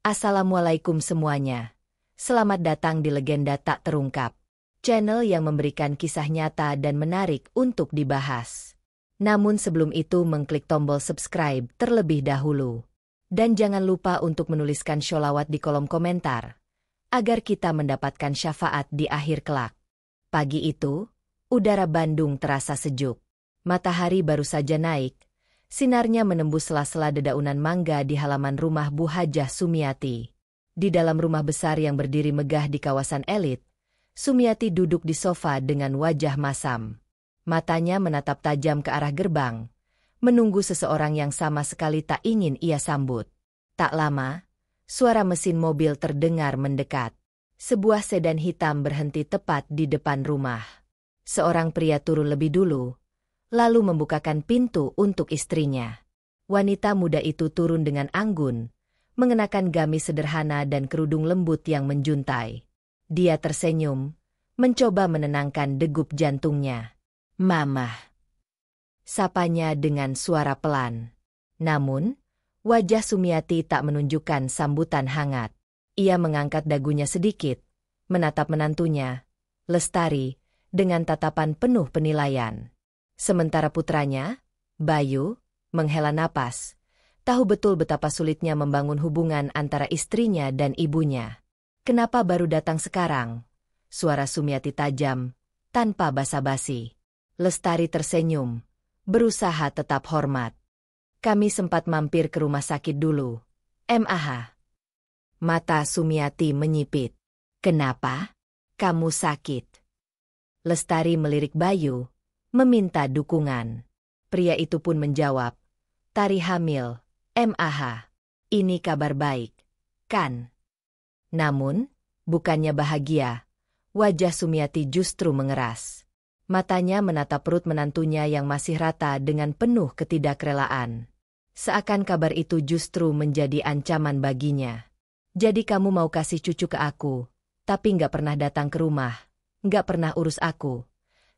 Assalamualaikum semuanya. Selamat datang di Legenda Tak Terungkap, channel yang memberikan kisah nyata dan menarik untuk dibahas. Namun sebelum itu mengklik tombol subscribe terlebih dahulu. Dan jangan lupa untuk menuliskan sholawat di kolom komentar, agar kita mendapatkan syafaat di akhir kelak. Pagi itu, udara Bandung terasa sejuk. Matahari baru saja naik. Sinarnya menembus sela-sela dedaunan mangga di halaman rumah Bu Hajah Sumiati. Di dalam rumah besar yang berdiri megah di kawasan elit, Sumiati duduk di sofa dengan wajah masam. Matanya menatap tajam ke arah gerbang, menunggu seseorang yang sama sekali tak ingin ia sambut. Tak lama, suara mesin mobil terdengar mendekat. Sebuah sedan hitam berhenti tepat di depan rumah. Seorang pria turun lebih dulu, lalu membukakan pintu untuk istrinya. Wanita muda itu turun dengan anggun, mengenakan gamis sederhana dan kerudung lembut yang menjuntai. Dia tersenyum, mencoba menenangkan degup jantungnya. "Mama," sapanya dengan suara pelan. Namun, wajah Sumiati tak menunjukkan sambutan hangat. Ia mengangkat dagunya sedikit, menatap menantunya, Lestari, dengan tatapan penuh penilaian. Sementara putranya, Bayu, menghela napas, tahu betul betapa sulitnya membangun hubungan antara istrinya dan ibunya. "Kenapa baru datang sekarang?" Suara Sumiati tajam, tanpa basa-basi. Lestari tersenyum, berusaha tetap hormat. "Kami sempat mampir ke rumah sakit dulu, MAH." Mata Sumiati menyipit. "Kenapa? Kamu sakit?" Lestari melirik Bayu, meminta dukungan. Pria itu pun menjawab, "Tari hamil, MAH. Ini kabar baik, kan?" Namun, bukannya bahagia, wajah Sumiati justru mengeras. Matanya menatap perut menantunya yang masih rata dengan penuh ketidakrelaan. Seakan kabar itu justru menjadi ancaman baginya. "Jadi kamu mau kasih cucu ke aku, tapi nggak pernah datang ke rumah, nggak pernah urus aku."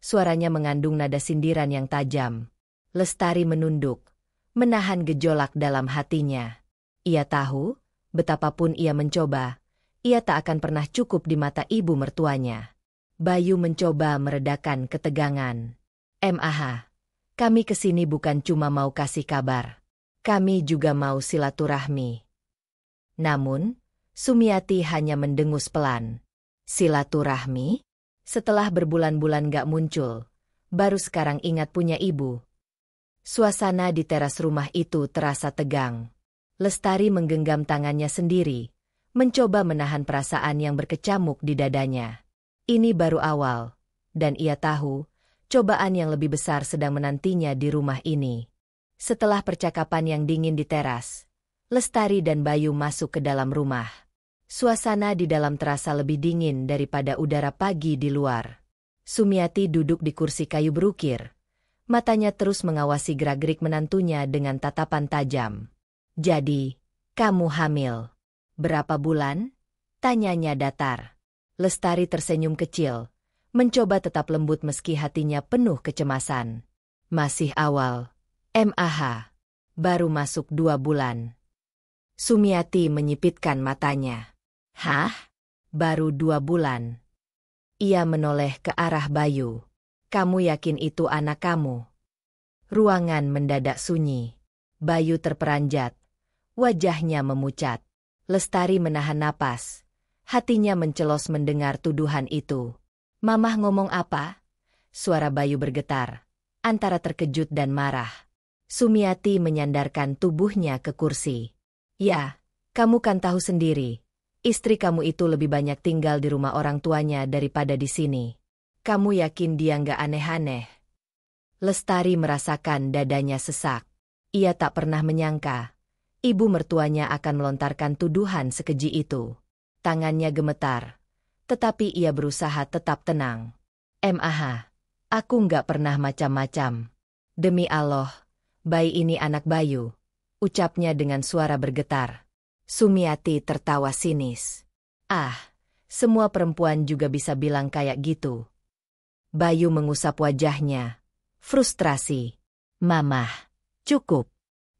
Suaranya mengandung nada sindiran yang tajam. Lestari menunduk, menahan gejolak dalam hatinya. Ia tahu, betapapun ia mencoba, ia tak akan pernah cukup di mata ibu mertuanya. Bayu mencoba meredakan ketegangan. "MAH, kami kesini bukan cuma mau kasih kabar. Kami juga mau silaturahmi." Namun, Sumiati hanya mendengus pelan. "Silaturahmi?" Setelah berbulan-bulan gak muncul, baru sekarang ingat punya ibu. Suasana di teras rumah itu terasa tegang. Lestari menggenggam tangannya sendiri, mencoba menahan perasaan yang berkecamuk di dadanya. Ini baru awal, dan ia tahu, cobaan yang lebih besar sedang menantinya di rumah ini. Setelah percakapan yang dingin di teras, Lestari dan Bayu masuk ke dalam rumah. Suasana di dalam terasa lebih dingin daripada udara pagi di luar. Sumiati duduk di kursi kayu berukir. Matanya terus mengawasi gerak-gerik menantunya dengan tatapan tajam. "Jadi, kamu hamil. Berapa bulan?" tanyanya datar. Lestari tersenyum kecil, mencoba tetap lembut meski hatinya penuh kecemasan. "Masih awal, MAH. Baru masuk 2 bulan. Sumiati menyipitkan matanya. "Hah? Baru 2 bulan?" Ia menoleh ke arah Bayu. "Kamu yakin itu anak kamu?" Ruangan mendadak sunyi. Bayu terperanjat. Wajahnya memucat. Lestari menahan napas. Hatinya mencelos mendengar tuduhan itu. "Mamah ngomong apa?" Suara Bayu bergetar, antara terkejut dan marah. Sumiati menyandarkan tubuhnya ke kursi. "Ya, kamu kan tahu sendiri. Istri kamu itu lebih banyak tinggal di rumah orang tuanya daripada di sini. Kamu yakin dia nggak aneh-aneh?" Lestari merasakan dadanya sesak. Ia tak pernah menyangka ibu mertuanya akan melontarkan tuduhan sekeji itu. Tangannya gemetar, tetapi ia berusaha tetap tenang. "MAH, aku nggak pernah macam-macam. Demi Allah, bayi ini anak Bayu," ucapnya dengan suara bergetar. Sumiati tertawa sinis. "Ah, semua perempuan juga bisa bilang kayak gitu." Bayu mengusap wajahnya. Frustrasi. "Mamah, cukup.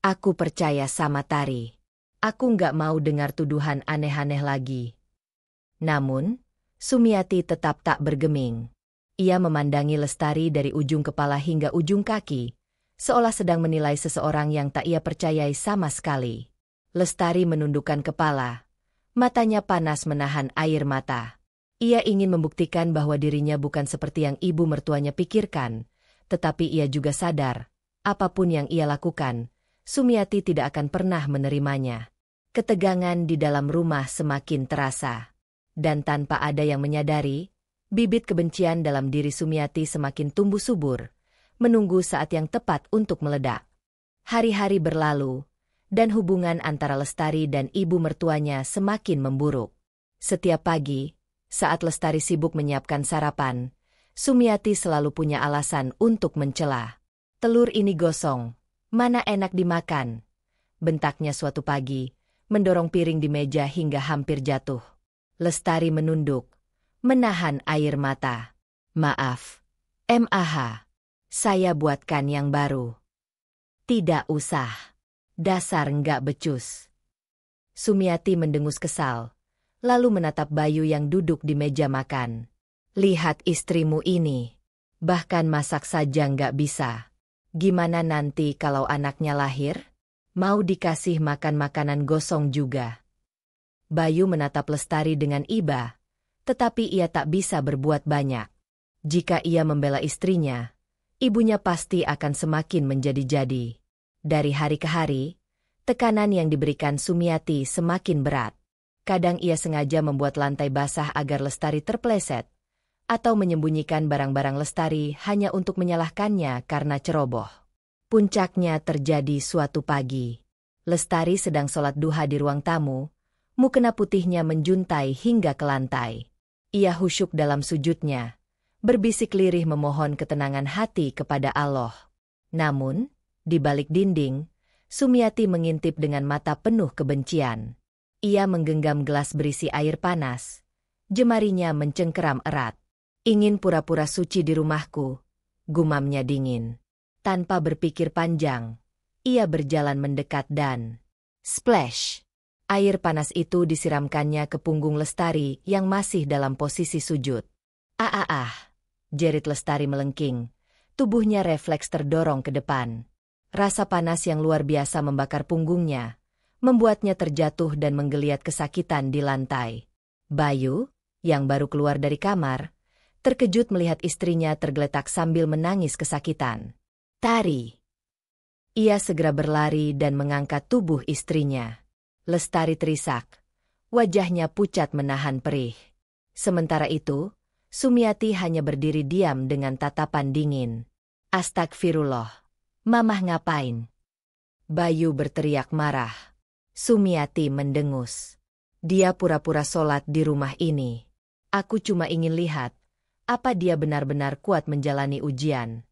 Aku percaya sama Tari. Aku nggak mau dengar tuduhan aneh-aneh lagi. Namun, Sumiati tetap tak bergeming. Ia memandangi Lestari dari ujung kepala hingga ujung kaki, seolah sedang menilai seseorang yang tak ia percayai sama sekali. Lestari menundukkan kepala. Matanya panas menahan air mata. Ia ingin membuktikan bahwa dirinya bukan seperti yang ibu mertuanya pikirkan, tetapi ia juga sadar, apapun yang ia lakukan, Sumiati tidak akan pernah menerimanya. Ketegangan di dalam rumah semakin terasa. Dan tanpa ada yang menyadari, bibit kebencian dalam diri Sumiati semakin tumbuh subur, menunggu saat yang tepat untuk meledak. Hari-hari berlalu, dan hubungan antara Lestari dan ibu mertuanya semakin memburuk. Setiap pagi, saat Lestari sibuk menyiapkan sarapan, Sumiati selalu punya alasan untuk mencela. "Telur ini gosong, mana enak dimakan," bentaknya suatu pagi, mendorong piring di meja hingga hampir jatuh. Lestari menunduk, menahan air mata. "Maaf, MAH, saya buatkan yang baru." "Tidak usah, dasar nggak becus." Sumiati mendengus kesal, lalu menatap Bayu yang duduk di meja makan. "Lihat istrimu ini, bahkan masak saja nggak bisa. Gimana nanti kalau anaknya lahir? Mau dikasih makan makanan gosong juga." Bayu menatap Lestari dengan iba, tetapi ia tak bisa berbuat banyak. Jika ia membela istrinya, ibunya pasti akan semakin menjadi-jadi. Dari hari ke hari, tekanan yang diberikan Sumiati semakin berat. Kadang ia sengaja membuat lantai basah agar Lestari terpleset, atau menyembunyikan barang-barang Lestari hanya untuk menyalahkannya karena ceroboh. Puncaknya terjadi suatu pagi. Lestari sedang sholat duha di ruang tamu, mukena putihnya menjuntai hingga ke lantai. Ia khusyuk dalam sujudnya, berbisik lirih memohon ketenangan hati kepada Allah. Namun, di balik dinding, Sumiati mengintip dengan mata penuh kebencian. Ia menggenggam gelas berisi air panas. Jemarinya mencengkeram erat. "Ingin pura-pura suci di rumahku," gumamnya dingin. Tanpa berpikir panjang, ia berjalan mendekat dan splash! Air panas itu disiramkannya ke punggung Lestari yang masih dalam posisi sujud. "Ah, jerit Lestari melengking. Tubuhnya refleks terdorong ke depan. Rasa panas yang luar biasa membakar punggungnya, membuatnya terjatuh dan menggeliat kesakitan di lantai. Bayu, yang baru keluar dari kamar, terkejut melihat istrinya tergeletak sambil menangis kesakitan. "Tari!" Ia segera berlari dan mengangkat tubuh istrinya. Lestari terisak. Wajahnya pucat menahan perih. Sementara itu, Sumiati hanya berdiri diam dengan tatapan dingin. "Astagfirullah. Mamah ngapain?" Bayu berteriak marah. Sumiati mendengus. "Dia pura-pura sholat di rumah ini. Aku cuma ingin lihat, apa dia benar-benar kuat menjalani ujian."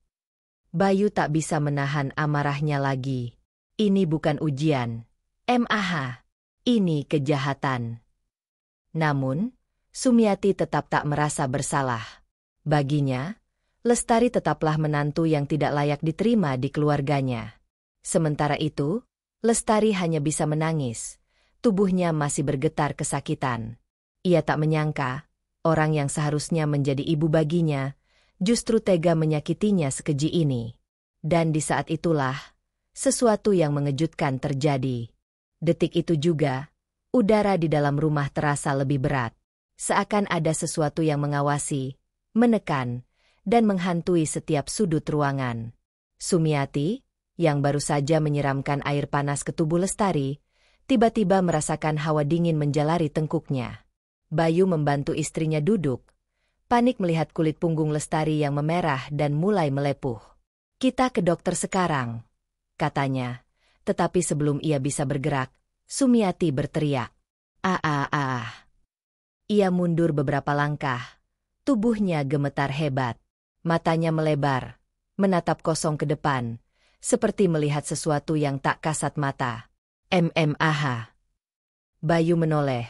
Bayu tak bisa menahan amarahnya lagi. Ini bukan ujian. MAH. Ini kejahatan. Namun, Sumiati tetap tak merasa bersalah. Baginya, Lestari tetaplah menantu yang tidak layak diterima di keluarganya. Sementara itu, Lestari hanya bisa menangis. Tubuhnya masih bergetar kesakitan. Ia tak menyangka, orang yang seharusnya menjadi ibu baginya, justru tega menyakitinya sekeji ini. Dan di saat itulah, sesuatu yang mengejutkan terjadi. Detik itu juga, udara di dalam rumah terasa lebih berat. Seakan ada sesuatu yang mengawasi, menekan, dan menghantui setiap sudut ruangan. Sumiati, yang baru saja menyiramkan air panas ke tubuh Lestari, tiba-tiba merasakan hawa dingin menjalari tengkuknya. Bayu membantu istrinya duduk, panik melihat kulit punggung Lestari yang memerah dan mulai melepuh. "Kita ke dokter sekarang," katanya. Tetapi sebelum ia bisa bergerak, Sumiati berteriak. Ia mundur beberapa langkah. Tubuhnya gemetar hebat. Matanya melebar, menatap kosong ke depan, seperti melihat sesuatu yang tak kasat mata. MMAH. Bayu menoleh,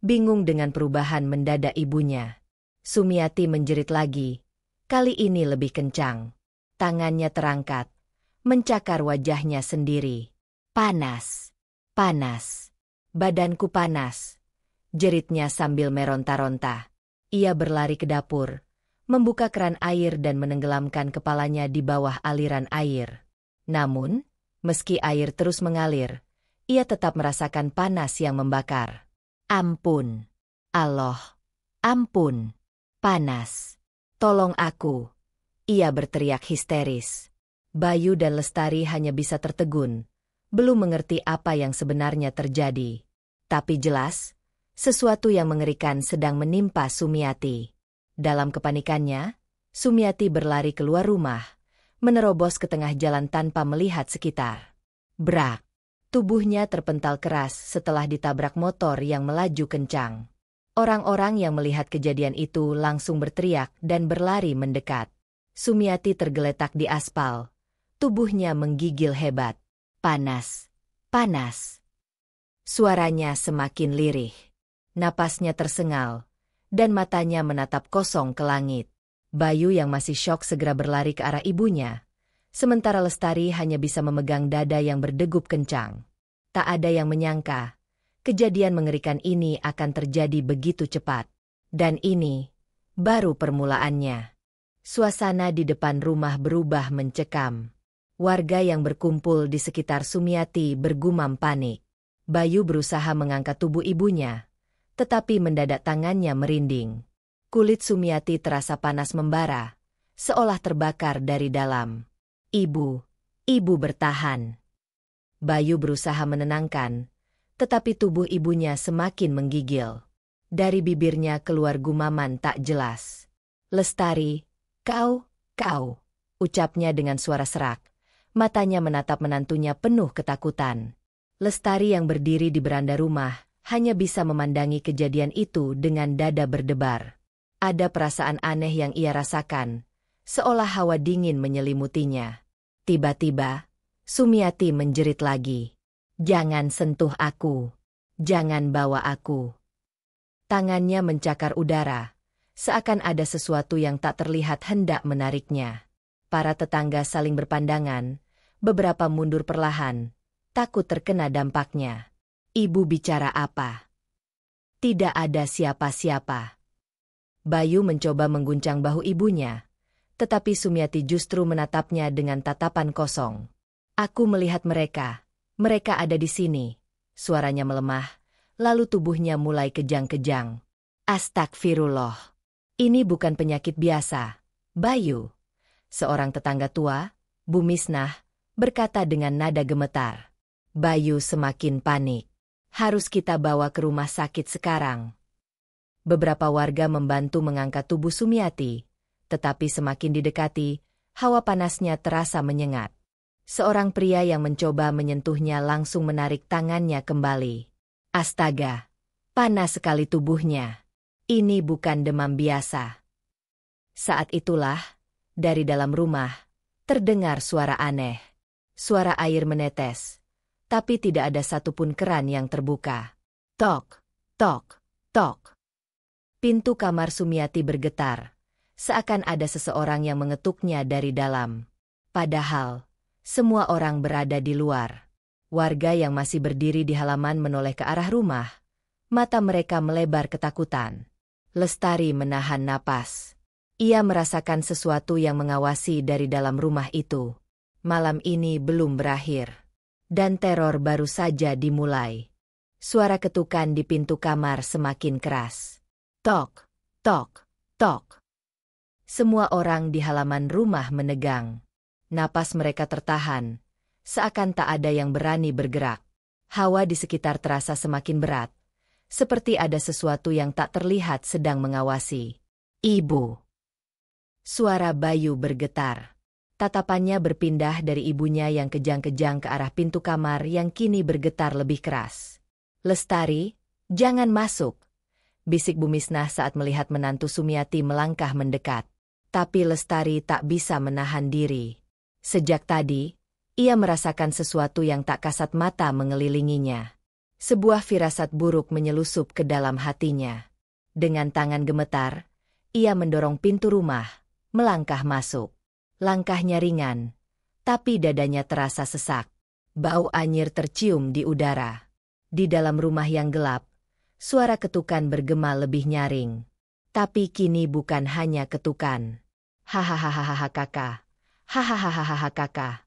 bingung dengan perubahan mendadak ibunya. Sumiati menjerit lagi, kali ini lebih kencang. Tangannya terangkat, mencakar wajahnya sendiri. Panas, panas. Badanku panas, jeritnya sambil meronta-ronta. Ia berlari ke dapur, membuka keran air dan menenggelamkan kepalanya di bawah aliran air. Namun, meski air terus mengalir, ia tetap merasakan panas yang membakar. Ampun. Allah. Ampun. Panas. Tolong aku. Ia berteriak histeris. Bayu dan Lestari hanya bisa tertegun, belum mengerti apa yang sebenarnya terjadi. Tapi jelas, sesuatu yang mengerikan sedang menimpa Sumiati. Dalam kepanikannya, Sumiati berlari keluar rumah, menerobos ke tengah jalan tanpa melihat sekitar. Brak! Tubuhnya terpental keras setelah ditabrak motor yang melaju kencang. Orang-orang yang melihat kejadian itu langsung berteriak dan berlari mendekat. Sumiati tergeletak di aspal. Tubuhnya menggigil hebat. Panas! Panas! Suaranya semakin lirih. Napasnya tersengal, dan matanya menatap kosong ke langit. Bayu yang masih syok segera berlari ke arah ibunya, sementara Lestari hanya bisa memegang dada yang berdegup kencang. Tak ada yang menyangka, kejadian mengerikan ini akan terjadi begitu cepat. Dan ini baru permulaannya. Suasana di depan rumah berubah mencekam. Warga yang berkumpul di sekitar Sumiati bergumam panik. Bayu berusaha mengangkat tubuh ibunya, tetapi mendadak tangannya merinding. Kulit Sumiati terasa panas membara, seolah terbakar dari dalam. Ibu bertahan. Bayu berusaha menenangkan, tetapi tubuh ibunya semakin menggigil. Dari bibirnya keluar gumaman tak jelas. Lestari, kau, ucapnya dengan suara serak. Matanya menatap menantunya penuh ketakutan. Lestari yang berdiri di beranda rumah hanya bisa memandangi kejadian itu dengan dada berdebar. Ada perasaan aneh yang ia rasakan, seolah hawa dingin menyelimutinya. Tiba-tiba, Sumiati menjerit lagi. Jangan sentuh aku. Jangan bawa aku. Tangannya mencakar udara, seakan ada sesuatu yang tak terlihat hendak menariknya. Para tetangga saling berpandangan, beberapa mundur perlahan, takut terkena dampaknya. Ibu bicara apa? Tidak ada siapa-siapa. Bayu mencoba mengguncang bahu ibunya, tetapi Sumiati justru menatapnya dengan tatapan kosong. Aku melihat mereka ada di sini. Suaranya melemah, lalu tubuhnya mulai kejang-kejang. Astagfirullah. Ini bukan penyakit biasa, Bayu. Seorang tetangga tua, Bu Misnah, berkata dengan nada gemetar. Bayu semakin panik. Harus kita bawa ke rumah sakit sekarang. Beberapa warga membantu mengangkat tubuh Sumiati, tetapi semakin didekati, hawa panasnya terasa menyengat. Seorang pria yang mencoba menyentuhnya langsung menarik tangannya kembali. Astaga, panas sekali tubuhnya. Ini bukan demam biasa. Saat itulah, dari dalam rumah, terdengar suara aneh. Suara air menetes. Tapi tidak ada satupun keran yang terbuka. Tok, tok, tok. Pintu kamar Sumiati bergetar, seakan ada seseorang yang mengetuknya dari dalam. Padahal, semua orang berada di luar. Warga yang masih berdiri di halaman menoleh ke arah rumah. Mata mereka melebar ketakutan. Lestari menahan napas. Ia merasakan sesuatu yang mengawasi dari dalam rumah itu. Malam ini belum berakhir. Dan teror baru saja dimulai. Suara ketukan di pintu kamar semakin keras. Tok, tok, tok. Semua orang di halaman rumah menegang. Napas mereka tertahan, seakan tak ada yang berani bergerak. Hawa di sekitar terasa semakin berat, seperti ada sesuatu yang tak terlihat sedang mengawasi. Ibu. Suara Bayu bergetar. Tatapannya berpindah dari ibunya yang kejang-kejang ke arah pintu kamar yang kini bergetar lebih keras. Lestari, jangan masuk, bisik Bu Misnah saat melihat menantu Sumiati melangkah mendekat. Tapi Lestari tak bisa menahan diri. Sejak tadi, ia merasakan sesuatu yang tak kasat mata mengelilinginya. Sebuah firasat buruk menyelusup ke dalam hatinya. Dengan tangan gemetar, ia mendorong pintu rumah, melangkah masuk. Langkahnya ringan, tapi dadanya terasa sesak. Bau anyir tercium di udara. Di dalam rumah yang gelap, suara ketukan bergema lebih nyaring. Tapi kini bukan hanya ketukan. Hahaha kakak. Hahaha kakak.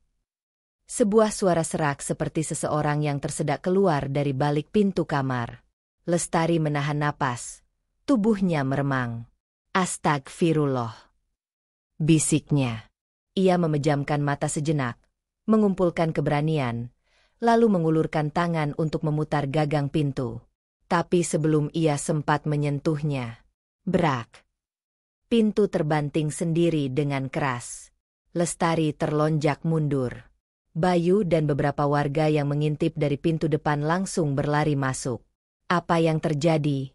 Sebuah suara serak seperti seseorang yang tersedak keluar dari balik pintu kamar. Lestari menahan napas. Tubuhnya meremang. Astagfirullah, bisiknya. Ia memejamkan mata sejenak, mengumpulkan keberanian, lalu mengulurkan tangan untuk memutar gagang pintu. Tapi sebelum ia sempat menyentuhnya, brak. Pintu terbanting sendiri dengan keras. Lestari terlonjak mundur. Bayu dan beberapa warga yang mengintip dari pintu depan langsung berlari masuk. "Apa yang terjadi?"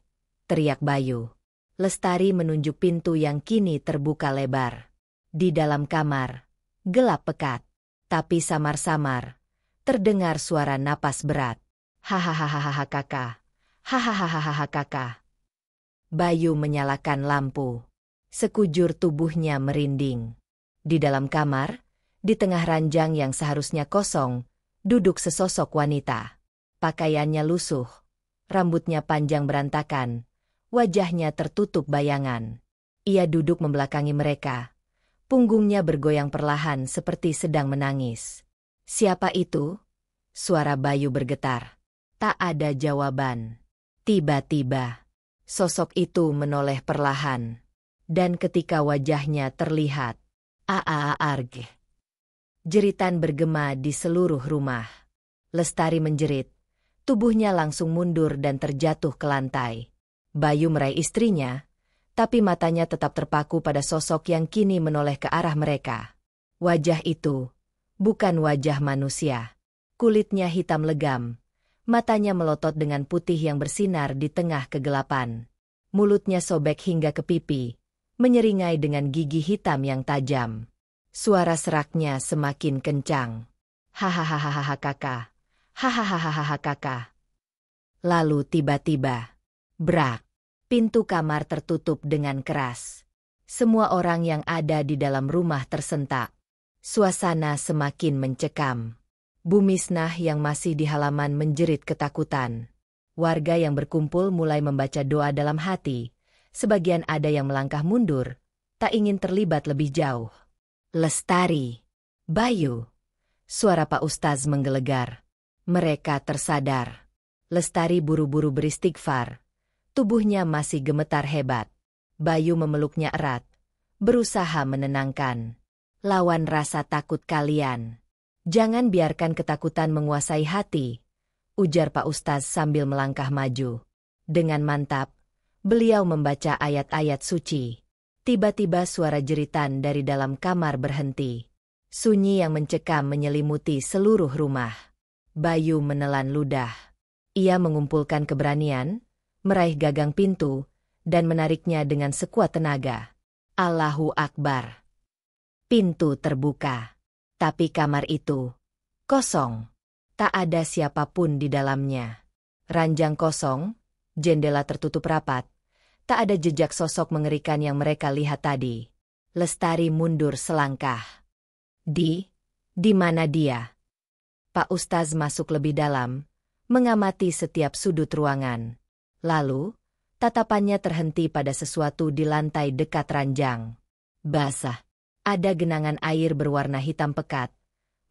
teriak Bayu. Lestari menunjuk pintu yang kini terbuka lebar. Di dalam kamar, gelap pekat, tapi samar-samar terdengar suara napas berat. Hahaha kakak. Hahaha kakak. Bayu menyalakan lampu. Sekujur tubuhnya merinding. Di dalam kamar, di tengah ranjang yang seharusnya kosong, duduk sesosok wanita. Pakaiannya lusuh, rambutnya panjang berantakan, wajahnya tertutup bayangan. Ia duduk membelakangi mereka. Punggungnya bergoyang perlahan seperti sedang menangis. "Siapa itu?" Suara Bayu bergetar. Tak ada jawaban. Tiba-tiba, sosok itu menoleh perlahan. Dan ketika wajahnya terlihat, "Aarg." Jeritan bergema di seluruh rumah. Lestari menjerit. Tubuhnya langsung mundur dan terjatuh ke lantai. Bayu meraih istrinya, tapi matanya tetap terpaku pada sosok yang kini menoleh ke arah mereka. Wajah itu bukan wajah manusia. Kulitnya hitam legam, matanya melotot dengan putih yang bersinar di tengah kegelapan. Mulutnya sobek hingga ke pipi, menyeringai dengan gigi hitam yang tajam. Suara seraknya semakin kencang. Hahaha kakak. Hahaha kakak. Lalu tiba-tiba, brak. Pintu kamar tertutup dengan keras. Semua orang yang ada di dalam rumah tersentak. Suasana semakin mencekam. Bu Misnah yang masih di halaman menjerit ketakutan. Warga yang berkumpul mulai membaca doa dalam hati. Sebagian ada yang melangkah mundur, tak ingin terlibat lebih jauh. "Lestari, Bayu." Suara Pak Ustaz menggelegar. Mereka tersadar. Lestari buru-buru beristighfar. Tubuhnya masih gemetar hebat. Bayu memeluknya erat, berusaha menenangkan. "Lawan rasa takut kalian. Jangan biarkan ketakutan menguasai hati," ujar Pak Ustaz sambil melangkah maju. Dengan mantap, beliau membaca ayat-ayat suci. Tiba-tiba suara jeritan dari dalam kamar berhenti. Sunyi yang mencekam menyelimuti seluruh rumah. Bayu menelan ludah. Ia mengumpulkan keberanian, meraih gagang pintu, dan menariknya dengan sekuat tenaga. Allahu Akbar. Pintu terbuka. Tapi kamar itu kosong. Tak ada siapapun di dalamnya. Ranjang kosong, jendela tertutup rapat. Tak ada jejak sosok mengerikan yang mereka lihat tadi. Lestari mundur selangkah. Di mana dia?" Pak Ustaz masuk lebih dalam, mengamati setiap sudut ruangan. Lalu, tatapannya terhenti pada sesuatu di lantai dekat ranjang. Basah. Ada genangan air berwarna hitam pekat,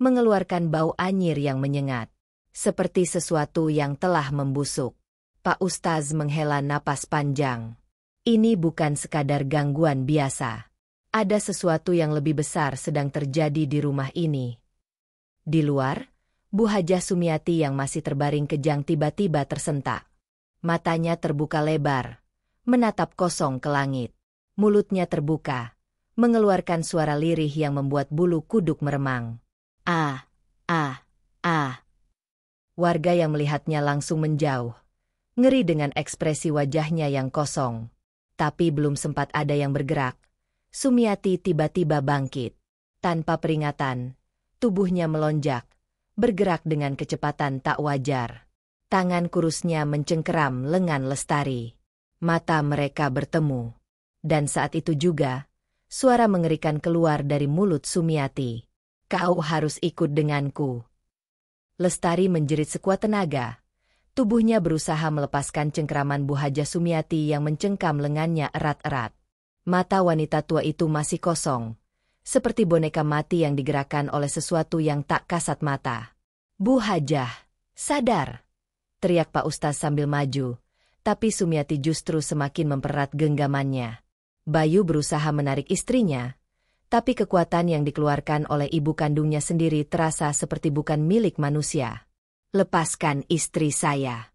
mengeluarkan bau anyir yang menyengat. Seperti sesuatu yang telah membusuk. Pak Ustaz menghela napas panjang. Ini bukan sekadar gangguan biasa. Ada sesuatu yang lebih besar sedang terjadi di rumah ini. Di luar, Bu Hajah Sumiati yang masih terbaring kejang tiba-tiba tersentak. Matanya terbuka lebar, menatap kosong ke langit. Mulutnya terbuka, mengeluarkan suara lirih yang membuat bulu kuduk meremang. "Ah, ah, ah." Warga yang melihatnya langsung menjauh, ngeri dengan ekspresi wajahnya yang kosong. Tapi belum sempat ada yang bergerak, Sumiati tiba-tiba bangkit. Tanpa peringatan, tubuhnya melonjak, bergerak dengan kecepatan tak wajar. Tangan kurusnya mencengkeram lengan Lestari. Mata mereka bertemu. Dan saat itu juga, suara mengerikan keluar dari mulut Sumiati. "Kau harus ikut denganku." Lestari menjerit sekuat tenaga, Tubuhnya berusaha melepaskan cengkeraman Bu Haja Sumiati yang mencengkam lengannya erat-erat. Mata wanita tua itu masih kosong, seperti boneka mati yang digerakkan oleh sesuatu yang tak kasat mata. "Bu Hajah, sadar!" teriak Pak Ustaz sambil maju, tapi Sumiati justru semakin mempererat genggamannya. Bayu berusaha menarik istrinya, tapi kekuatan yang dikeluarkan oleh ibu kandungnya sendiri terasa seperti bukan milik manusia. "Lepaskan istri saya!"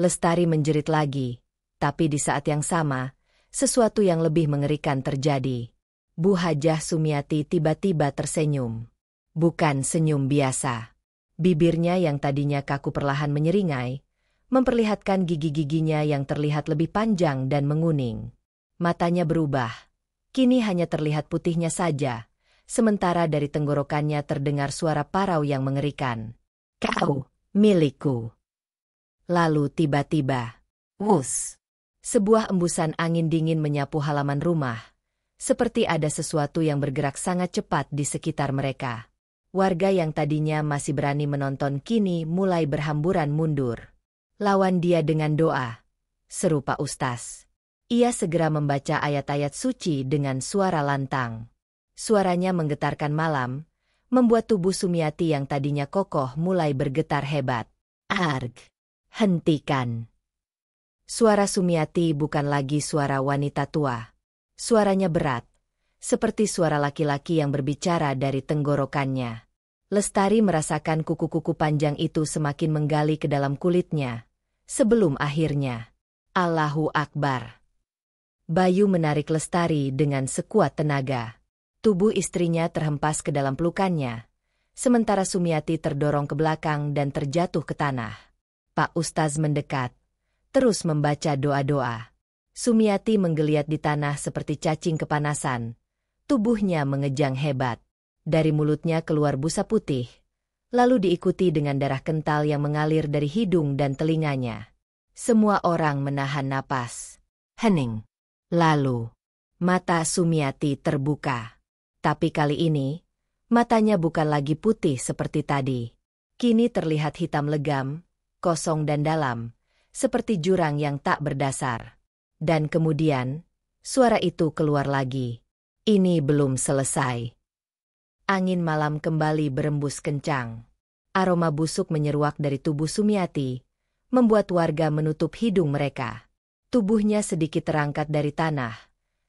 Lestari menjerit lagi, tapi di saat yang sama, sesuatu yang lebih mengerikan terjadi. Bu Hajah Sumiati tiba-tiba tersenyum. Bukan senyum biasa. Bibirnya yang tadinya kaku perlahan menyeringai, memperlihatkan gigi-giginya yang terlihat lebih panjang dan menguning. Matanya berubah. Kini hanya terlihat putihnya saja, sementara dari tenggorokannya terdengar suara parau yang mengerikan. "Kau, milikku." Lalu tiba-tiba, wus! Sebuah embusan angin dingin menyapu halaman rumah, seperti ada sesuatu yang bergerak sangat cepat di sekitar mereka. Warga yang tadinya masih berani menonton kini mulai berhamburan mundur. "Lawan dia dengan doa," seru Pak Ustaz. Ia segera membaca ayat-ayat suci dengan suara lantang. Suaranya menggetarkan malam, membuat tubuh Sumiati yang tadinya kokoh mulai bergetar hebat. "Arg! Hentikan!" Suara Sumiati bukan lagi suara wanita tua. Suaranya berat, seperti suara laki-laki yang berbicara dari tenggorokannya. Lestari merasakan kuku-kuku panjang itu semakin menggali ke dalam kulitnya, sebelum akhirnya, "Allahu Akbar!" Bayu menarik Lestari dengan sekuat tenaga. Tubuh istrinya terhempas ke dalam pelukannya, sementara Sumiati terdorong ke belakang dan terjatuh ke tanah. Pak Ustaz mendekat, terus membaca doa-doa. Sumiati menggeliat di tanah seperti cacing kepanasan. Tubuhnya mengejang hebat. Dari mulutnya keluar busa putih, lalu diikuti dengan darah kental yang mengalir dari hidung dan telinganya. Semua orang menahan napas. Hening. Lalu, mata Sumiati terbuka. Tapi kali ini, matanya bukan lagi putih seperti tadi. Kini terlihat hitam legam, kosong dan dalam, seperti jurang yang tak berdasar. Dan kemudian, suara itu keluar lagi. Ini belum selesai. Angin malam kembali berembus kencang. Aroma busuk menyeruak dari tubuh Sumiati, membuat warga menutup hidung mereka. Tubuhnya sedikit terangkat dari tanah,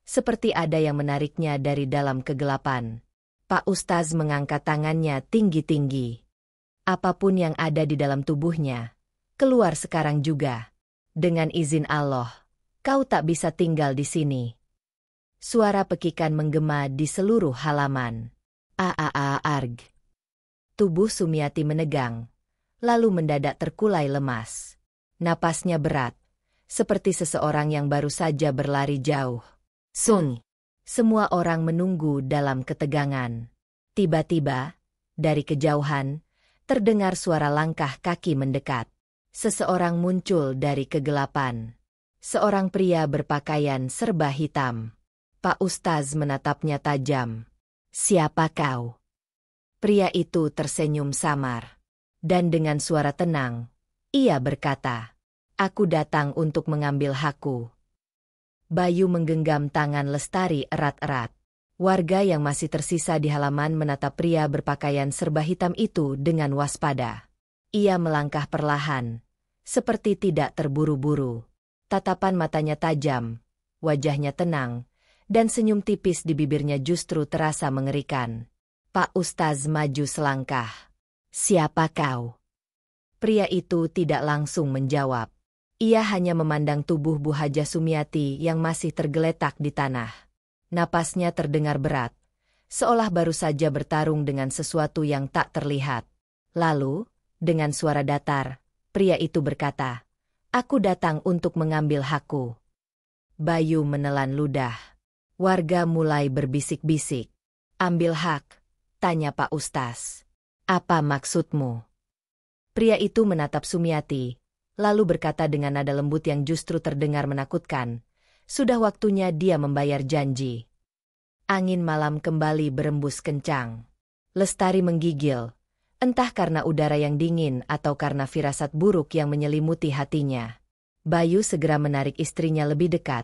seperti ada yang menariknya dari dalam kegelapan. Pak Ustaz mengangkat tangannya tinggi-tinggi. Apapun yang ada di dalam tubuhnya, keluar sekarang juga. Dengan izin Allah, kau tak bisa tinggal di sini. Suara pekikan menggema di seluruh halaman. Arg. Tubuh Sumiati menegang, lalu mendadak terkulai lemas. Napasnya berat, seperti seseorang yang baru saja berlari jauh. Sun. Semua orang menunggu dalam ketegangan. Tiba-tiba, dari kejauhan, terdengar suara langkah kaki mendekat. Seseorang muncul dari kegelapan. Seorang pria berpakaian serba hitam. Pak Ustaz menatapnya tajam. "Siapa kau?" Pria itu tersenyum samar. Dan dengan suara tenang, ia berkata, "Aku datang untuk mengambil hakku." Bayu menggenggam tangan Lestari erat-erat. Warga yang masih tersisa di halaman menatap pria berpakaian serba hitam itu dengan waspada. Ia melangkah perlahan, seperti tidak terburu-buru. Tatapan matanya tajam, wajahnya tenang, dan senyum tipis di bibirnya justru terasa mengerikan. Pak Ustaz maju selangkah. "Siapa kau?" Pria itu tidak langsung menjawab. Ia hanya memandang tubuh Bu Hajah Sumiati yang masih tergeletak di tanah. Napasnya terdengar berat, seolah baru saja bertarung dengan sesuatu yang tak terlihat. Lalu, dengan suara datar, pria itu berkata, "Aku datang untuk mengambil hakku." Bayu menelan ludah. Warga mulai berbisik-bisik. "Ambil hak?" tanya Pak Ustaz. "Apa maksudmu?" Pria itu menatap Sumiati, lalu berkata dengan nada lembut yang justru terdengar menakutkan, "Sudah waktunya dia membayar janji." Angin malam kembali berembus kencang. Lestari menggigil, Entah karena udara yang dingin atau karena firasat buruk yang menyelimuti hatinya. Bayu segera menarik istrinya lebih dekat,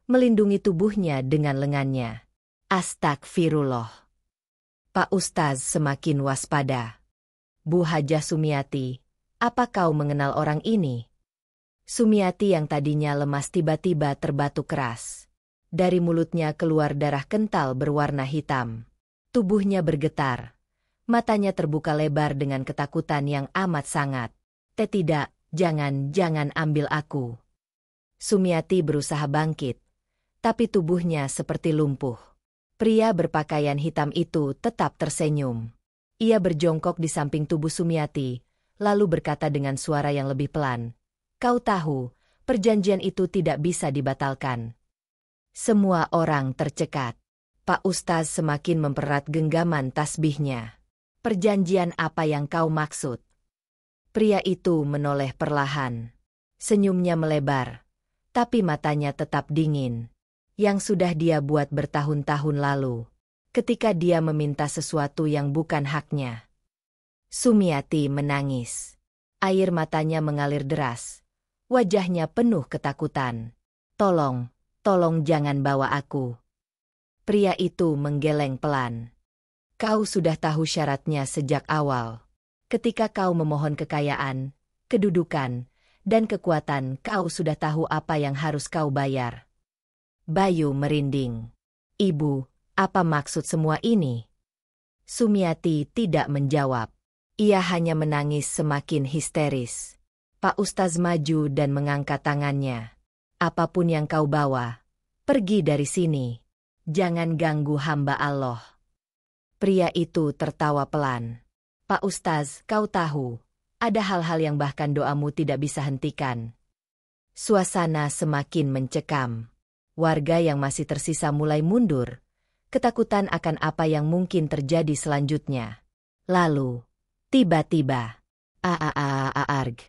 melindungi tubuhnya dengan lengannya. Astagfirullah. Pak Ustaz semakin waspada. Bu Hajah Sumiati, apa kau mengenal orang ini? Sumiati yang tadinya lemas tiba-tiba terbatu keras. Dari mulutnya keluar darah kental berwarna hitam. Tubuhnya bergetar. Matanya terbuka lebar dengan ketakutan yang amat sangat. Tidak, jangan ambil aku. Sumiati berusaha bangkit, tapi tubuhnya seperti lumpuh. Pria berpakaian hitam itu tetap tersenyum. Ia berjongkok di samping tubuh Sumiati, lalu berkata dengan suara yang lebih pelan, "Kau tahu, perjanjian itu tidak bisa dibatalkan." Semua orang tercekat. Pak Ustaz semakin mempererat genggaman tasbihnya. "Perjanjian apa yang kau maksud?" Pria itu menoleh perlahan. Senyumnya melebar, tapi matanya tetap dingin. Yang sudah dia buat bertahun-tahun lalu, ketika dia meminta sesuatu yang bukan haknya. Sumiati menangis. Air matanya mengalir deras. Wajahnya penuh ketakutan. Tolong jangan bawa aku." Pria itu menggeleng pelan. "Kau sudah tahu syaratnya sejak awal. Ketika kau memohon kekayaan, kedudukan, dan kekuatan, kau sudah tahu apa yang harus kau bayar." Bayu merinding. "Ibu, apa maksud semua ini?" Sumiati tidak menjawab. Ia hanya menangis semakin histeris. Pak Ustaz maju dan mengangkat tangannya. "Apapun yang kau bawa, pergi dari sini. Jangan ganggu hamba Allah." Pria itu tertawa pelan. "Pak Ustaz, kau tahu, ada hal-hal yang bahkan doamu tidak bisa hentikan." Suasana semakin mencekam. Warga yang masih tersisa mulai mundur, ketakutan akan apa yang mungkin terjadi selanjutnya. Lalu, tiba-tiba, arg.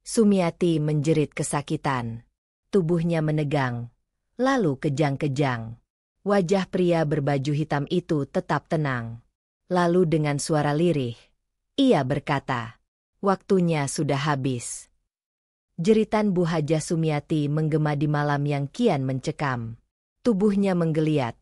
Sumiati menjerit kesakitan. Tubuhnya menegang, lalu kejang-kejang. Wajah pria berbaju hitam itu tetap tenang. Lalu dengan suara lirih, ia berkata, "Waktunya sudah habis." Jeritan Bu Hajah Sumiati menggema di malam yang kian mencekam. Tubuhnya menggeliat,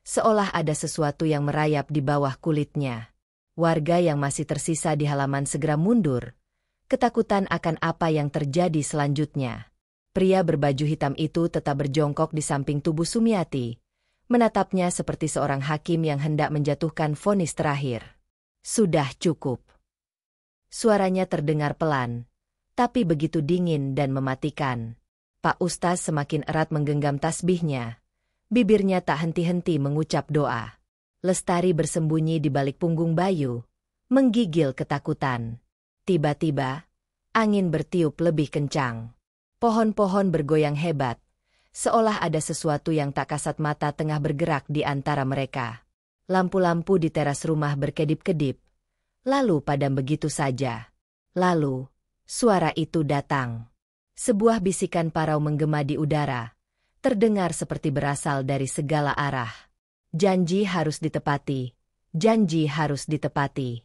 seolah ada sesuatu yang merayap di bawah kulitnya. Warga yang masih tersisa di halaman segera mundur, ketakutan akan apa yang terjadi selanjutnya. Pria berbaju hitam itu tetap berjongkok di samping tubuh Sumiati, menatapnya seperti seorang hakim yang hendak menjatuhkan vonis terakhir. "Sudah cukup." Suaranya terdengar pelan, tapi begitu dingin dan mematikan. Pak Ustaz semakin erat menggenggam tasbihnya. Bibirnya tak henti-henti mengucap doa. Lestari bersembunyi di balik punggung Bayu, menggigil ketakutan. Tiba-tiba, angin bertiup lebih kencang. Pohon-pohon bergoyang hebat, seolah ada sesuatu yang tak kasat mata tengah bergerak di antara mereka. Lampu-lampu di teras rumah berkedip-kedip, lalu padam begitu saja. Lalu, suara itu datang. Sebuah bisikan parau menggema di udara, terdengar seperti berasal dari segala arah. "Janji harus ditepati, janji harus ditepati."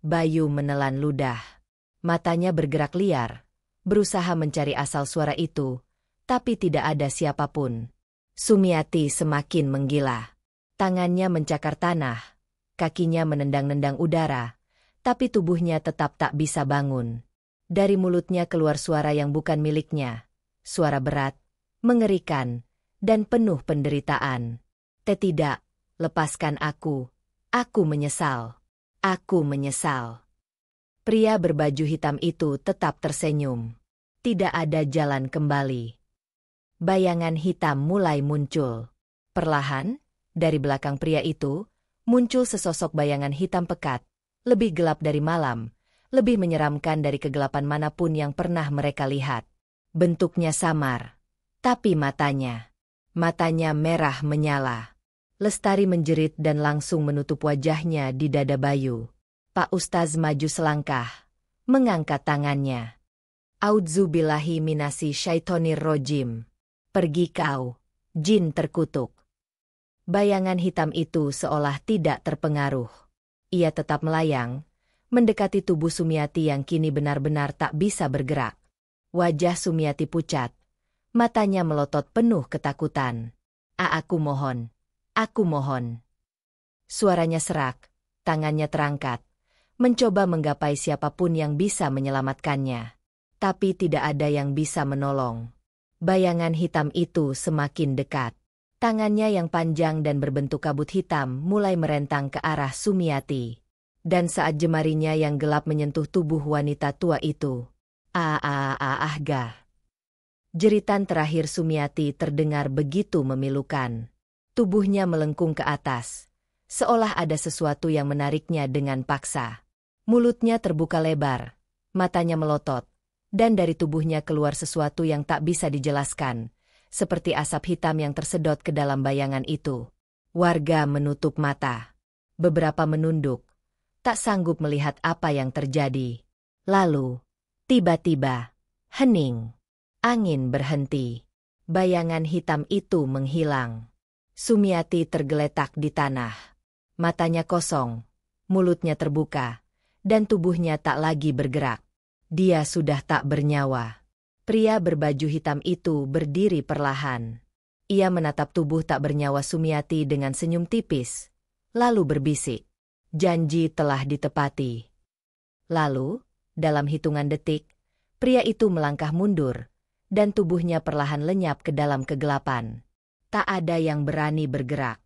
Bayu menelan ludah. Matanya bergerak liar, berusaha mencari asal suara itu, tapi tidak ada siapapun. Sumiati semakin menggila. Tangannya mencakar tanah, kakinya menendang-nendang udara, tapi tubuhnya tetap tak bisa bangun. Dari mulutnya keluar suara yang bukan miliknya, suara berat, mengerikan, dan penuh penderitaan. "Tidak, lepaskan aku menyesal, aku menyesal." Pria berbaju hitam itu tetap tersenyum. Tidak ada jalan kembali. Bayangan hitam mulai muncul. Perlahan, dari belakang pria itu, muncul sesosok bayangan hitam pekat, lebih gelap dari malam, lebih menyeramkan dari kegelapan manapun yang pernah mereka lihat. Bentuknya samar, tapi matanya merah menyala. Lestari menjerit dan langsung menutup wajahnya di dada Bayu. Pak Ustaz maju selangkah, mengangkat tangannya. "A'udzubillahi minasy syaithanir rajim. Pergi kau, jin terkutuk." Bayangan hitam itu seolah tidak terpengaruh. Ia tetap melayang, mendekati tubuh Sumiati yang kini benar-benar tak bisa bergerak. Wajah Sumiati pucat, matanya melotot penuh ketakutan. Aku mohon, aku mohon." Suaranya serak, tangannya terangkat, mencoba menggapai siapapun yang bisa menyelamatkannya. Tapi tidak ada yang bisa menolong. Bayangan hitam itu semakin dekat. Tangannya yang panjang dan berbentuk kabut hitam mulai merentang ke arah Sumiati. Dan saat jemarinya yang gelap menyentuh tubuh wanita tua itu, "Ah." Jeritan terakhir Sumiati terdengar begitu memilukan. Tubuhnya melengkung ke atas, seolah ada sesuatu yang menariknya dengan paksa. Mulutnya terbuka lebar, matanya melotot, dan dari tubuhnya keluar sesuatu yang tak bisa dijelaskan, seperti asap hitam yang tersedot ke dalam bayangan itu. Warga menutup mata. Beberapa menunduk, tak sanggup melihat apa yang terjadi. Lalu, tiba-tiba, hening. Angin berhenti. Bayangan hitam itu menghilang. Sumiati tergeletak di tanah. Matanya kosong, mulutnya terbuka, dan tubuhnya tak lagi bergerak. Dia sudah tak bernyawa. Pria berbaju hitam itu berdiri perlahan. Ia menatap tubuh tak bernyawa Sumiati dengan senyum tipis, lalu berbisik, "Janji telah ditepati." Lalu, dalam hitungan detik, pria itu melangkah mundur, dan tubuhnya perlahan lenyap ke dalam kegelapan. Tak ada yang berani bergerak.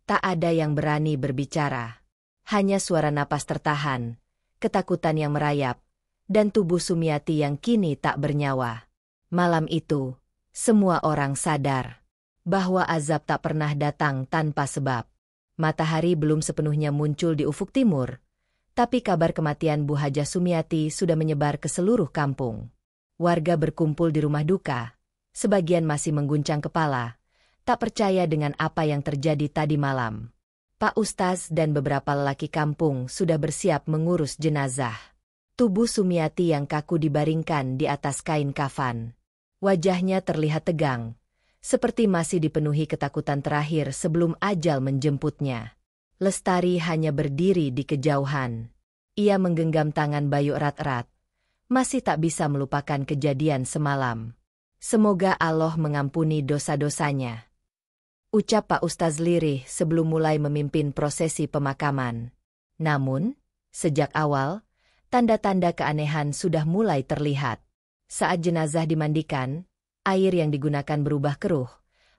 Tak ada yang berani berbicara. Hanya suara napas tertahan, ketakutan yang merayap, dan tubuh Sumiati yang kini tak bernyawa. Malam itu, semua orang sadar bahwa azab tak pernah datang tanpa sebab. Matahari belum sepenuhnya muncul di ufuk timur, tapi kabar kematian Bu Hajah Sumiati sudah menyebar ke seluruh kampung. Warga berkumpul di rumah duka, sebagian masih mengguncang kepala, tak percaya dengan apa yang terjadi tadi malam. Pak Ustaz dan beberapa lelaki kampung sudah bersiap mengurus jenazah. Tubuh Sumiati yang kaku dibaringkan di atas kain kafan. Wajahnya terlihat tegang, seperti masih dipenuhi ketakutan terakhir sebelum ajal menjemputnya. Lestari hanya berdiri di kejauhan. Ia menggenggam tangan Bayu erat-erat, masih tak bisa melupakan kejadian semalam. "Semoga Allah mengampuni dosa-dosanya," ucap Pak Ustaz lirih sebelum mulai memimpin prosesi pemakaman. Namun, sejak awal, tanda-tanda keanehan sudah mulai terlihat. Saat jenazah dimandikan, air yang digunakan berubah keruh,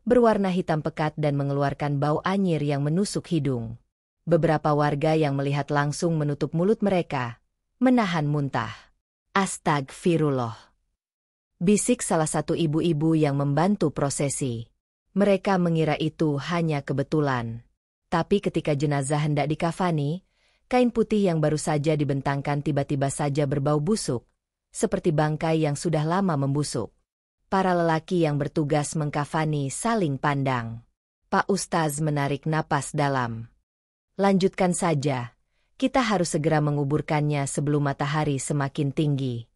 berwarna hitam pekat dan mengeluarkan bau anyir yang menusuk hidung. Beberapa warga yang melihat langsung menutup mulut mereka, menahan muntah. "Astagfirullah," bisik salah satu ibu-ibu yang membantu prosesi. Mereka mengira itu hanya kebetulan. Tapi ketika jenazah hendak dikafani, kain putih yang baru saja dibentangkan tiba-tiba saja berbau busuk, seperti bangkai yang sudah lama membusuk. Para lelaki yang bertugas mengkafani saling pandang. Pak Ustaz menarik napas dalam. "Lanjutkan saja. Kita harus segera menguburkannya sebelum matahari semakin tinggi."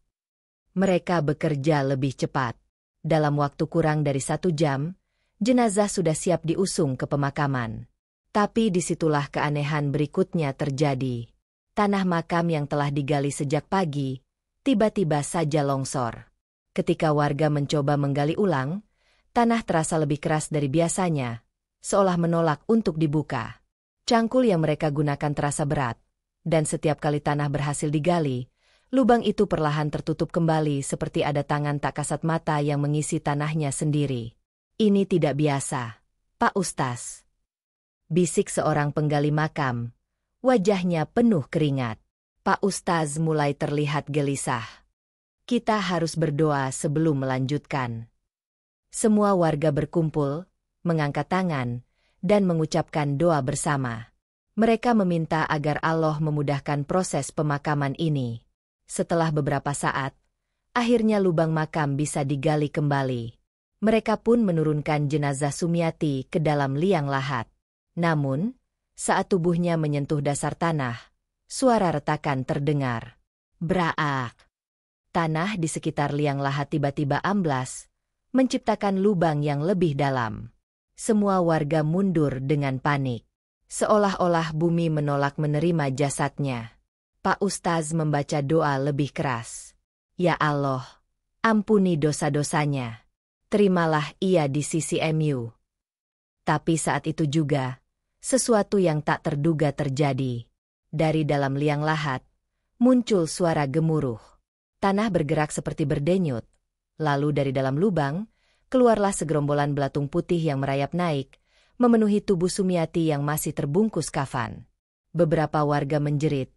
Mereka bekerja lebih cepat. Dalam waktu kurang dari 1 jam, jenazah sudah siap diusung ke pemakaman. Tapi disitulah keanehan berikutnya terjadi. Tanah makam yang telah digali sejak pagi, tiba-tiba saja longsor. Ketika warga mencoba menggali ulang, tanah terasa lebih keras dari biasanya, seolah menolak untuk dibuka. Cangkul yang mereka gunakan terasa berat, dan setiap kali tanah berhasil digali, lubang itu perlahan tertutup kembali seperti ada tangan tak kasat mata yang mengisi tanahnya sendiri. "Ini tidak biasa, Pak Ustaz," bisik seorang penggali makam. Wajahnya penuh keringat. Pak Ustaz mulai terlihat gelisah. "Kita harus berdoa sebelum melanjutkan." Semua warga berkumpul, mengangkat tangan, dan mengucapkan doa bersama. Mereka meminta agar Allah memudahkan proses pemakaman ini. Setelah beberapa saat, akhirnya lubang makam bisa digali kembali. Mereka pun menurunkan jenazah Sumiati ke dalam liang lahat. Namun, saat tubuhnya menyentuh dasar tanah, suara retakan terdengar. Braak! Tanah di sekitar liang lahat tiba-tiba amblas, menciptakan lubang yang lebih dalam. Semua warga mundur dengan panik. Seolah-olah bumi menolak menerima jasadnya. Pak Ustaz membaca doa lebih keras. Ya Allah, ampuni dosa-dosanya. Terimalah ia di sisi MU. Tapi saat itu juga, sesuatu yang tak terduga terjadi. Dari dalam liang lahat, muncul suara gemuruh. Tanah bergerak seperti berdenyut. Lalu dari dalam lubang, keluarlah segerombolan belatung putih yang merayap naik, memenuhi tubuh Sumiati yang masih terbungkus kafan. Beberapa warga menjerit.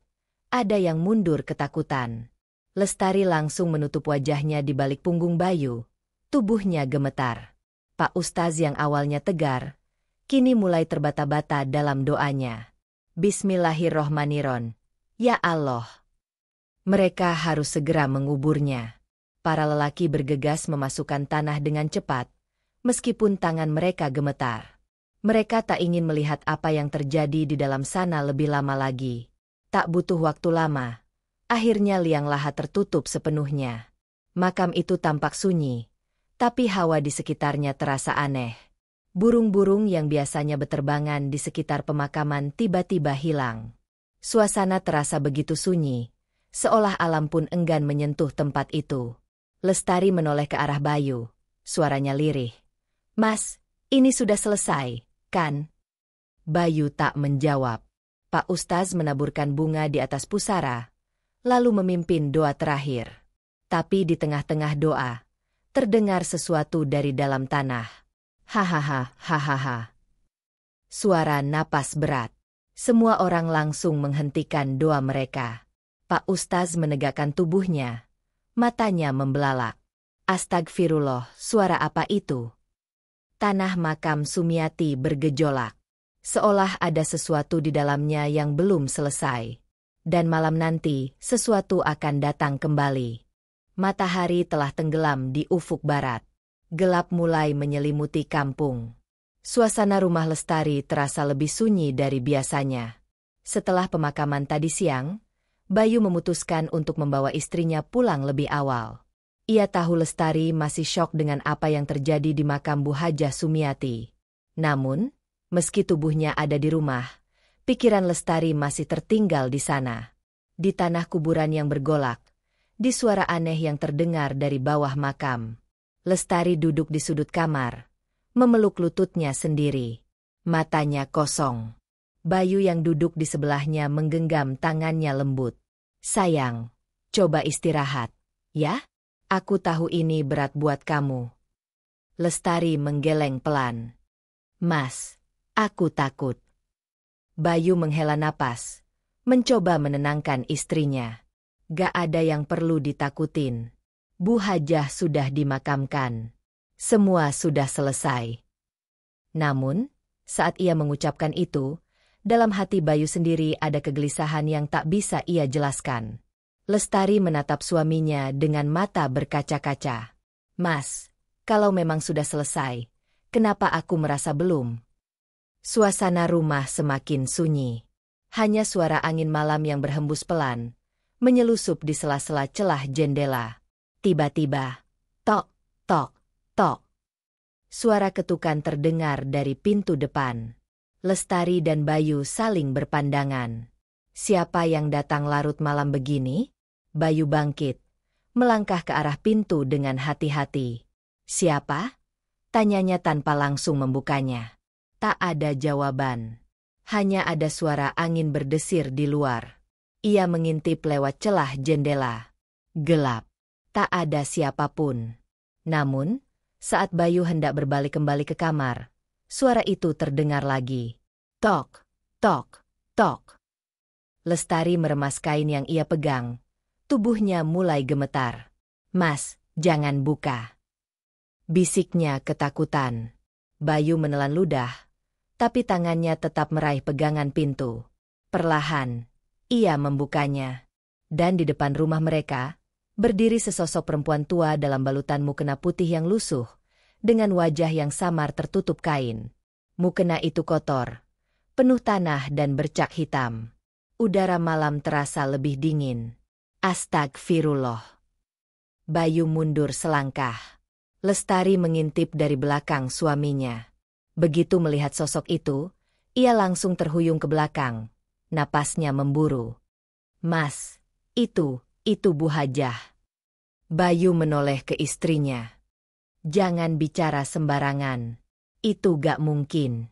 Ada yang mundur ketakutan. Lestari langsung menutup wajahnya di balik punggung Bayu. Tubuhnya gemetar. Pak Ustaz yang awalnya tegar, kini mulai terbata-bata dalam doanya. Bismillahirrohmanirrohim. Ya Allah. Mereka harus segera menguburnya. Para lelaki bergegas memasukkan tanah dengan cepat, meskipun tangan mereka gemetar. Mereka tak ingin melihat apa yang terjadi di dalam sana lebih lama lagi. Tak butuh waktu lama. Akhirnya liang lahat tertutup sepenuhnya. Makam itu tampak sunyi, tapi hawa di sekitarnya terasa aneh. Burung-burung yang biasanya beterbangan di sekitar pemakaman tiba-tiba hilang. Suasana terasa begitu sunyi, seolah alam pun enggan menyentuh tempat itu. Lestari menoleh ke arah Bayu. Suaranya lirih. Mas, ini sudah selesai, kan? Bayu tak menjawab. Pak Ustaz menaburkan bunga di atas pusara, lalu memimpin doa terakhir. Tapi di tengah-tengah doa, terdengar sesuatu dari dalam tanah. Hahaha, hahaha. Suara napas berat. Semua orang langsung menghentikan doa mereka. Pak Ustaz menegakkan tubuhnya. Matanya membelalak. Astagfirullah, suara apa itu? Tanah makam Sumiati bergejolak. Seolah ada sesuatu di dalamnya yang belum selesai. Dan malam nanti, sesuatu akan datang kembali. Matahari telah tenggelam di ufuk barat. Gelap mulai menyelimuti kampung. Suasana rumah Lestari terasa lebih sunyi dari biasanya. Setelah pemakaman tadi siang, Bayu memutuskan untuk membawa istrinya pulang lebih awal. Ia tahu Lestari masih syok dengan apa yang terjadi di makam Bu Hajah Sumiati. Namun, meski tubuhnya ada di rumah, pikiran Lestari masih tertinggal di sana. Di tanah kuburan yang bergolak, di suara aneh yang terdengar dari bawah makam. Lestari duduk di sudut kamar, memeluk lututnya sendiri. Matanya kosong. Bayu yang duduk di sebelahnya menggenggam tangannya lembut. Sayang, coba istirahat, ya? Aku tahu ini berat buat kamu. Lestari menggeleng pelan. Mas, aku takut. Bayu menghela napas, mencoba menenangkan istrinya. Gak ada yang perlu ditakutin. Bu Hajah sudah dimakamkan. Semua sudah selesai. Namun, saat ia mengucapkan itu, dalam hati Bayu sendiri ada kegelisahan yang tak bisa ia jelaskan. Lestari menatap suaminya dengan mata berkaca-kaca. Mas, kalau memang sudah selesai, kenapa aku merasa belum? Suasana rumah semakin sunyi. Hanya suara angin malam yang berhembus pelan, menyelusup di sela-sela celah jendela. Tiba-tiba, tok, tok, tok. Suara ketukan terdengar dari pintu depan. Lestari dan Bayu saling berpandangan. Siapa yang datang larut malam begini? Bayu bangkit, melangkah ke arah pintu dengan hati-hati. Siapa? Tanyanya tanpa langsung membukanya. Tak ada jawaban. Hanya ada suara angin berdesir di luar. Ia mengintip lewat celah jendela. Gelap. Tak ada siapapun. Namun, saat Bayu hendak berbalik kembali ke kamar, suara itu terdengar lagi. Tok, tok, tok. Lestari meremas kain yang ia pegang. Tubuhnya mulai gemetar. Mas, jangan buka. Bisiknya ketakutan. Bayu menelan ludah, tapi tangannya tetap meraih pegangan pintu. Perlahan, ia membukanya. Dan di depan rumah mereka, berdiri sesosok perempuan tua dalam balutan mukena putih yang lusuh, dengan wajah yang samar tertutup kain. Mukena itu kotor, penuh tanah dan bercak hitam. Udara malam terasa lebih dingin. Astagfirullah. Bayu mundur selangkah. Lestari mengintip dari belakang suaminya. Begitu melihat sosok itu, ia langsung terhuyung ke belakang. Napasnya memburu. Mas, itu Bu Hajah. Bayu menoleh ke istrinya. Jangan bicara sembarangan. Itu gak mungkin.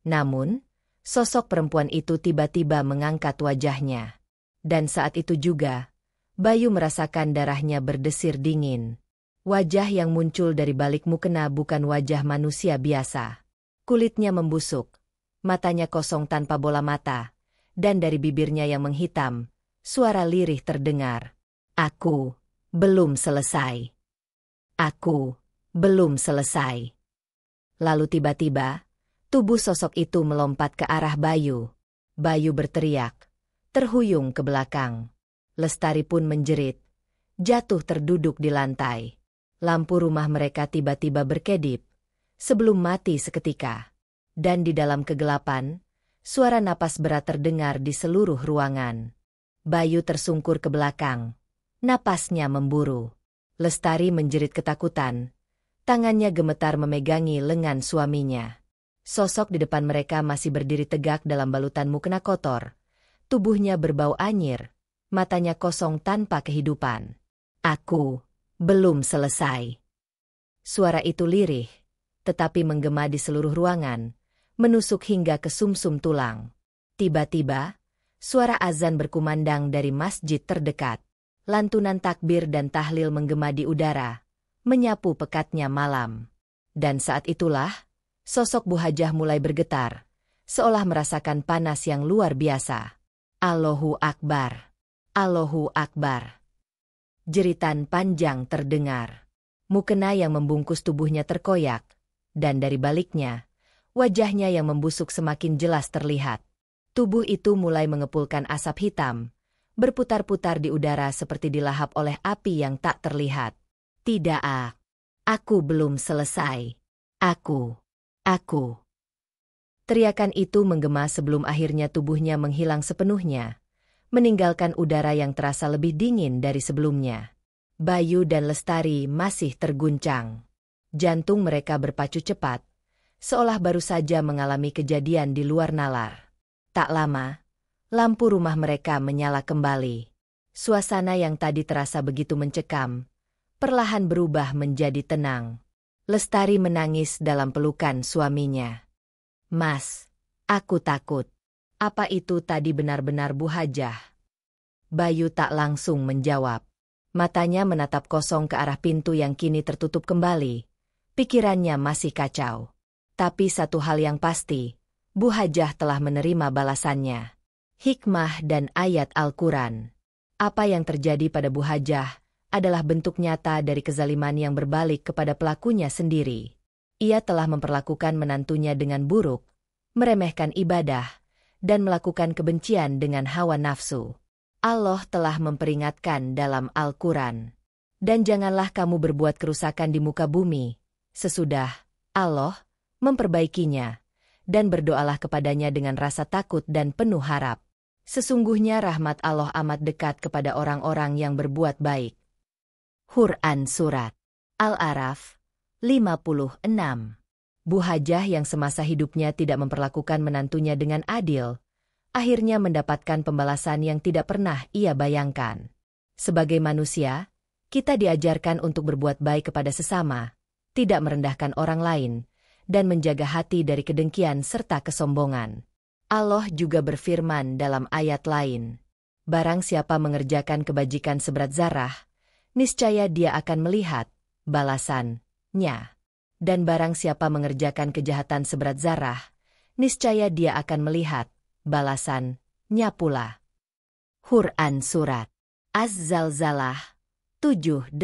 Namun, sosok perempuan itu tiba-tiba mengangkat wajahnya. Dan saat itu juga, Bayu merasakan darahnya berdesir dingin. Wajah yang muncul dari balik mukena bukan wajah manusia biasa. Kulitnya membusuk, matanya kosong tanpa bola mata, dan dari bibirnya yang menghitam, suara lirih terdengar. Aku belum selesai. Aku belum selesai. Lalu tiba-tiba, tubuh sosok itu melompat ke arah Bayu. Bayu berteriak, terhuyung ke belakang. Lestari pun menjerit, jatuh terduduk di lantai. Lampu rumah mereka tiba-tiba berkedip, sebelum mati seketika. Dan di dalam kegelapan, suara napas berat terdengar di seluruh ruangan. Bayu tersungkur ke belakang. Napasnya memburu. Lestari menjerit ketakutan. Tangannya gemetar memegangi lengan suaminya. Sosok di depan mereka masih berdiri tegak dalam balutan mukena kotor. Tubuhnya berbau anyir, matanya kosong tanpa kehidupan. Aku belum selesai. Suara itu lirih, tetapi menggema di seluruh ruangan, menusuk hingga ke sumsum tulang. Tiba-tiba, suara azan berkumandang dari masjid terdekat. Lantunan takbir dan tahlil menggema di udara, menyapu pekatnya malam. Dan saat itulah, sosok Bu Hajah mulai bergetar, seolah merasakan panas yang luar biasa. Allahu Akbar! Allahu Akbar! Jeritan panjang terdengar. Mukena yang membungkus tubuhnya terkoyak, dan dari baliknya, wajahnya yang membusuk semakin jelas terlihat. Tubuh itu mulai mengepulkan asap hitam, berputar-putar di udara seperti dilahap oleh api yang tak terlihat. Tidak, aku belum selesai. Aku. Teriakan itu menggema sebelum akhirnya tubuhnya menghilang sepenuhnya, meninggalkan udara yang terasa lebih dingin dari sebelumnya. Bayu dan Lestari masih terguncang. Jantung mereka berpacu cepat, seolah baru saja mengalami kejadian di luar nalar. Tak lama, lampu rumah mereka menyala kembali. Suasana yang tadi terasa begitu mencekam, perlahan berubah menjadi tenang. Lestari menangis dalam pelukan suaminya. Mas, aku takut. Apa itu tadi benar-benar Bu Hajah? Bayu tak langsung menjawab. Matanya menatap kosong ke arah pintu yang kini tertutup kembali. Pikirannya masih kacau. Tapi satu hal yang pasti, Bu Hajah telah menerima balasannya. Hikmah dan ayat Al-Quran. Apa yang terjadi pada Bu Hajah adalah bentuk nyata dari kezaliman yang berbalik kepada pelakunya sendiri. Ia telah memperlakukan menantunya dengan buruk, meremehkan ibadah, dan melakukan kebencian dengan hawa nafsu. Allah telah memperingatkan dalam Al-Quran. Dan janganlah kamu berbuat kerusakan di muka bumi, sesudah Allah memperbaikinya, dan berdoalah kepadanya dengan rasa takut dan penuh harap. Sesungguhnya rahmat Allah amat dekat kepada orang-orang yang berbuat baik. Quran Surat Al-A'raf 56. Bu Hajah yang semasa hidupnya tidak memperlakukan menantunya dengan adil, akhirnya mendapatkan pembalasan yang tidak pernah ia bayangkan. Sebagai manusia, kita diajarkan untuk berbuat baik kepada sesama, tidak merendahkan orang lain, dan menjaga hati dari kedengkian serta kesombongan. Allah juga berfirman dalam ayat lain, barang siapa mengerjakan kebajikan seberat zarah, niscaya dia akan melihat balasannya. Dan barang siapa mengerjakan kejahatan seberat zarah, niscaya dia akan melihat balasannya pula. Quran Surat Az-Zalzalah 7-8.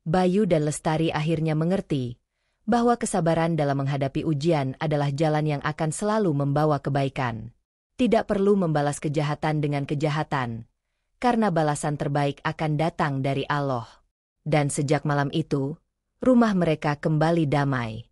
Bayu dan Lestari akhirnya mengerti bahwa kesabaran dalam menghadapi ujian adalah jalan yang akan selalu membawa kebaikan. Tidak perlu membalas kejahatan dengan kejahatan, karena balasan terbaik akan datang dari Allah. Dan sejak malam itu, rumah mereka kembali damai.